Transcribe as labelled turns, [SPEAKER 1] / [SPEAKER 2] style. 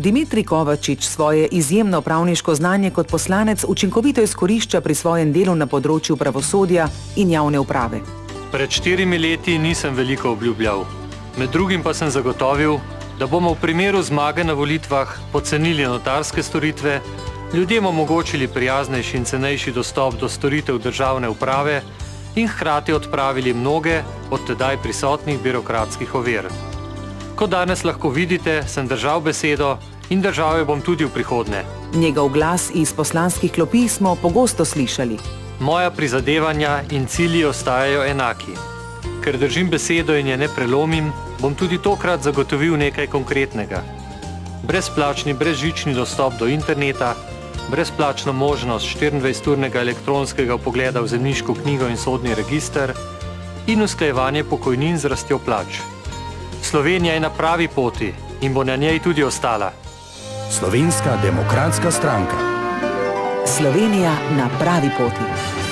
[SPEAKER 1] Dimitrij Kovačič svoje izjemno pravniško znanje kot poslanec učinkovito izkorišča pri svojem delu na področju pravosodja in javne uprave.
[SPEAKER 2] Pred 4 leti nisem veliko obljubljal. Med drugim pa sem zagotovil, da bomo v primeru zmage na volitvah pocenili notarske storitve, ljudem omogočili prijaznejši in cenejši dostop do storitev državne uprave in hkrati odpravili mnoge od tedaj prisotnih birokratskih ovir. Kot danes lahko vidite, sem držal besedo in držal jo bom tudi v prihodnje.
[SPEAKER 1] Njegov glas iz poslanskih klopi smo pogosto slišali.
[SPEAKER 2] Moja prizadevanja in cilji ostajajo enaki. Ker držim besedo in je ne prelomim, bom tudi tokrat zagotovil nekaj konkretnega. Brezplačni brezžični dostop do interneta, brezplačno možnost 24-urnega elektronskega vpogleda v zemljiško knjigo in sodni register in usklajevanje pokojnin z rastjo plač. Slovenija je na pravi poti in bo na njej tudi ostala.
[SPEAKER 3] Slovenska demokratska stranka.
[SPEAKER 1] Slovenija na pravi poti.